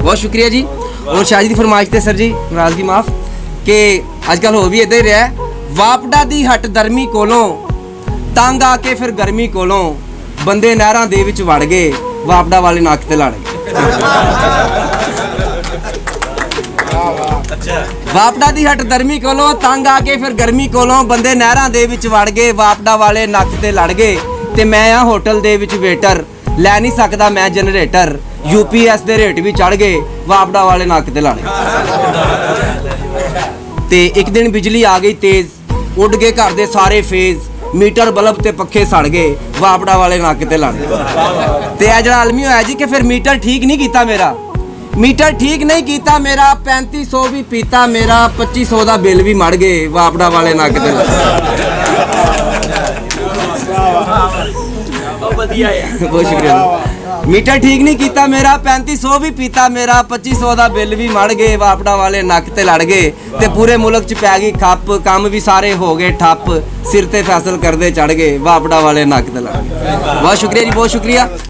बहुत शुक्रिया जी। और शाह जी की फरमाइश थे सर जी, नाराजगी माफ कि अजकल हो भी इधर ही रहा वापडा दी हट दरमी कोलों तंग आके फिर गर्मी कोलों बंदे नहरां दे विच वड़ गए वापडा वाले नक ते लड़ गए। वापडा दी हट दरमी कोलों तंग आके फिर गर्मी कोलों बंदे नहरां दे विच वड़ गए वापडा वाले नक ते लड़ गए। ते मैं आ होटल दे विच वेटर लै नहीं सकदा मैं जनरेटर यूपीएस दे रेट भी चढ़ गए वापडा वाले नक ते लड़ गए। ते एक दिन बिजली आ गई तेज उड़ गए घर दे सारे फेज मीटर बल्ब ते पखे सड़ गए वापडा वाले नक ते लड़ गए। ते जड़ा आलमी होया जी कि फिर मीटर ठीक नहीं कीता मेरा, मीटर ठीक नहीं कीता मेरा 3500 भी पीता मेरा 2500 दा बिल भी मड़ गए वापडा वाले नक ते लड़ गए। बहुत शुक्रिया। मीटर ठीक नहीं कीता मेरा 3500 भी पीता मेरा 2500 दा बिल भी मड़ गए वापडा वाले नक ते लड़ गए। ते पूरे मुल्क च पै गई खप काम भी सारे हो गए ठप सिर ते फैसल करदे चढ़ गए वापडा वाले नक ते लड़ गए। बहुत शुक्रिया जी, बहुत शुक्रिया।